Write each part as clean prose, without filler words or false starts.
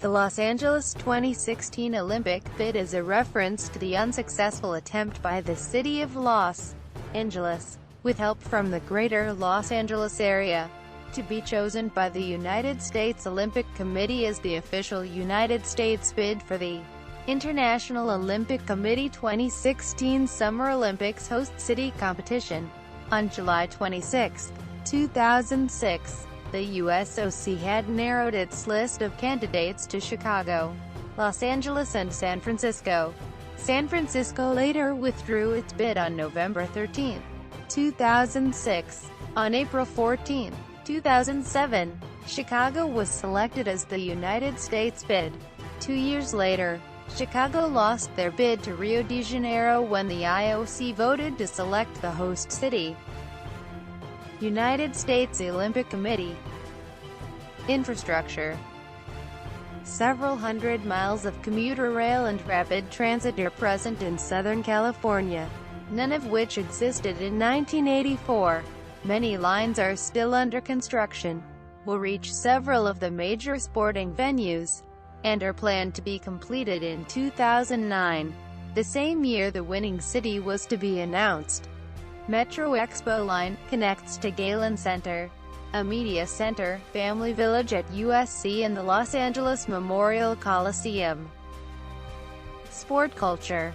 The Los Angeles 2016 Olympic bid is a reference to the unsuccessful attempt by the city of Los Angeles, with help from the Greater Los Angeles area, to be chosen by the United States Olympic Committee as the official United States bid for the International Olympic Committee 2016 Summer Olympics host city competition. On July 26, 2006, the USOC had narrowed its list of candidates to Chicago, Los Angeles and San Francisco. San Francisco later withdrew its bid on November 13, 2006. On April 14, 2007, Chicago was selected as the United States bid. 2 years later, Chicago lost their bid to Rio de Janeiro when the IOC voted to select the host city. United States Olympic Committee. Infrastructure. Several hundred miles of commuter rail and rapid transit are present in Southern California, none of which existed in 1984. Many lines are still under construction, will reach several of the major sporting venues, and are planned to be completed in 2009, the same year the winning city was to be announced. Metro Expo line connects to Galen Center, a media center, Family Village at USC and the Los Angeles Memorial Coliseum. Sport culture.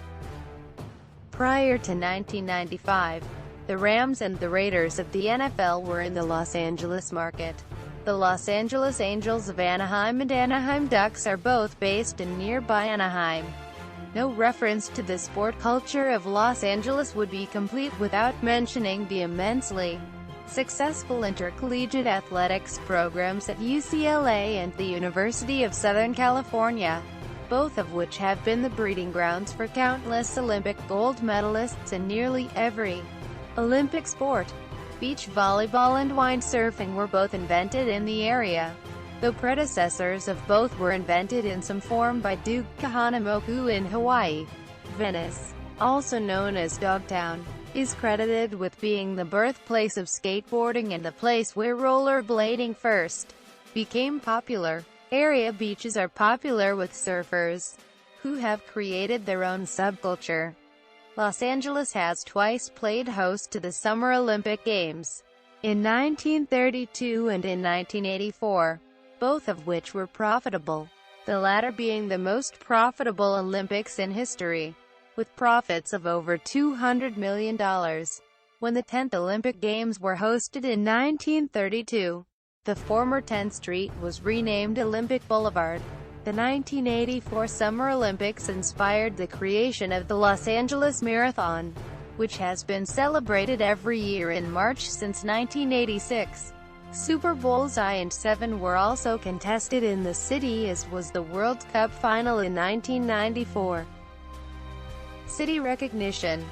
Prior to 1995, the Rams and the Raiders of the NFL were in the Los Angeles market. The Los Angeles Angels of Anaheim and Anaheim Ducks are both based in nearby Anaheim. No reference to the sport culture of Los Angeles would be complete without mentioning the immensely successful intercollegiate athletics programs at UCLA and the University of Southern California, both of which have been the breeding grounds for countless Olympic gold medalists in nearly every Olympic sport. Beach volleyball and windsurfing were both invented in the area, though predecessors of both were invented in some form by Duke Kahanamoku in Hawaii. Venice, also known as Dogtown, is credited with being the birthplace of skateboarding and the place where rollerblading first became popular. Area beaches are popular with surfers, who have created their own subculture. Los Angeles has twice played host to the Summer Olympic Games, in 1932 and in 1984, both of which were profitable, the latter being the most profitable Olympics in history, with profits of over $200 million. When the 10th Olympic Games were hosted in 1932, the former 10th Street was renamed Olympic Boulevard. The 1984 Summer Olympics inspired the creation of the Los Angeles Marathon, which has been celebrated every year in March since 1986. Super Bowls I and VII were also contested in the city, as was the World Cup final in 1994. City recognition.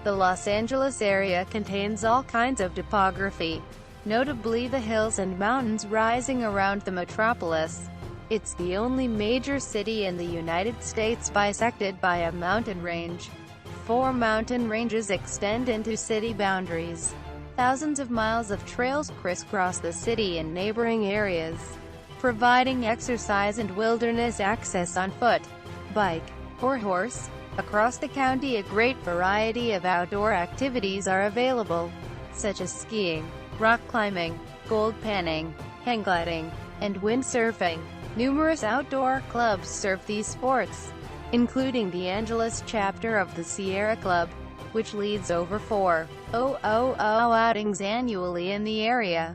The Los Angeles area contains all kinds of topography, notably the hills and mountains rising around the metropolis. It's the only major city in the United States bisected by a mountain range. 4 mountain ranges extend into city boundaries. Thousands of miles of trails crisscross the city and neighboring areas, providing exercise and wilderness access on foot, bike, or horse. Across the county, a great variety of outdoor activities are available, such as skiing, rock climbing, gold panning, hang gliding, and windsurfing. Numerous outdoor clubs serve these sports, including the Angeles chapter of the Sierra Club, which leads over 4,000 outings annually in the area.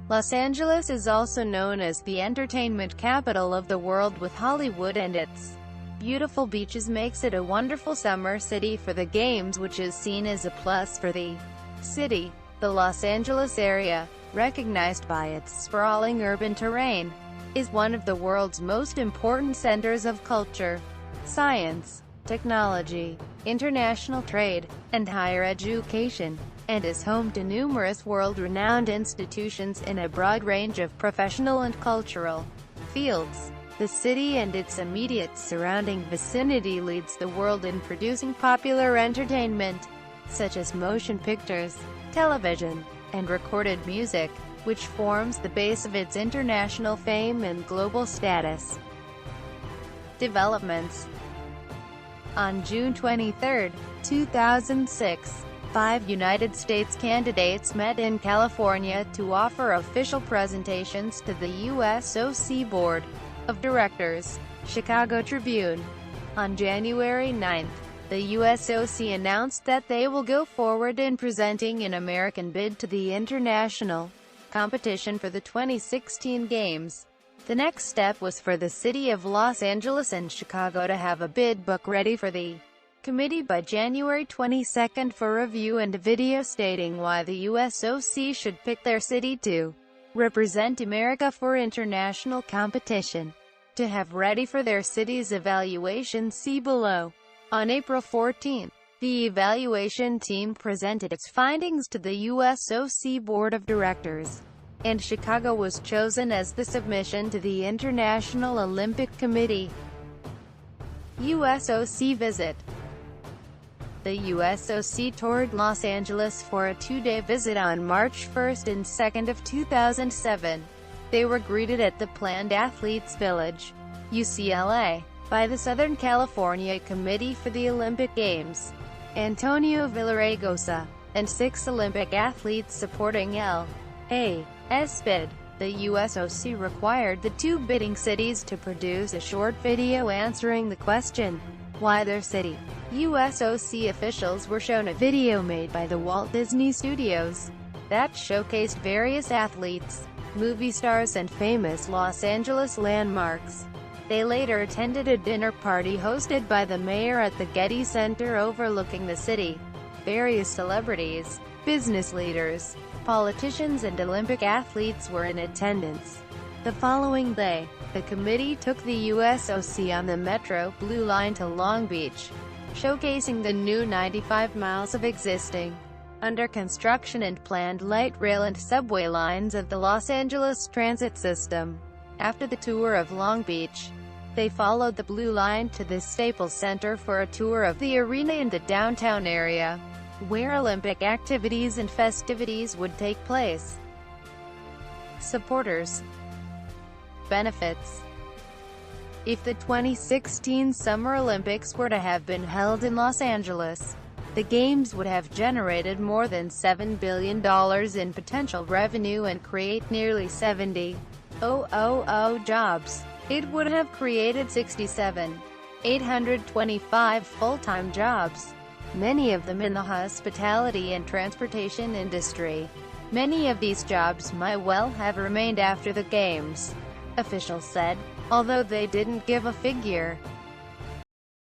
Los Angeles is also known as the entertainment capital of the world, with Hollywood and its beautiful beaches makes it a wonderful summer city for the games, which is seen as a plus for the city. The Los Angeles area, recognized by its sprawling urban terrain, is one of the world's most important centers of culture, science, technology, international trade, and higher education, and is home to numerous world-renowned institutions in a broad range of professional and cultural fields. The city and its immediate surrounding vicinity leads the world in producing popular entertainment, such as motion pictures, television, and recorded music. which forms the base of its international fame and global status. Developments. On June 23, 2006, 5 United States candidates met in California to offer official presentations to the USOC Board of Directors. Chicago Tribune. On January 9, the USOC announced that they will go forward in presenting an American bid to the international competition for the 2016 Games. The next step was for the city of Los Angeles and Chicago to have a bid book ready for the committee by January 22 for review and a video stating why the USOC should pick their city to represent America for international competition. To have ready for their city's evaluation, see below. On April 14, the evaluation team presented its findings to the USOC Board of Directors, and Chicago was chosen as the submission to the International Olympic Committee. USOC visit. The USOC toured Los Angeles for a 2-day visit on March 1 and 2 of 2007. They were greeted at the planned Athletes Village, UCLA, by the Southern California Committee for the Olympic Games, Antonio Villaraigosa, and 6 Olympic athletes supporting L.A.'s bid. The USOC required the 2 bidding cities to produce a short video answering the question, why their city. USOC officials were shown a video made by the Walt Disney Studios that showcased various athletes, movie stars and famous Los Angeles landmarks. They later attended a dinner party hosted by the mayor at the Getty Center overlooking the city. Various celebrities, business leaders, politicians and Olympic athletes were in attendance. The following day, the committee took the USOC on the Metro Blue Line to Long Beach, showcasing the new 95 miles of existing, under construction and planned light rail and subway lines of the Los Angeles transit system. After the tour of Long Beach, they followed the Blue Line to the Staples Center for a tour of the arena in the downtown area, where Olympic activities and festivities would take place. Supporters. Benefits. If the 2016 Summer Olympics were to have been held in Los Angeles, the Games would have generated more than $7 billion in potential revenue and create nearly 70,000 jobs. It would have created 67,825 full-time jobs, many of them in the hospitality and transportation industry. Many of these jobs might well have remained after the Games, officials said, although they didn't give a figure.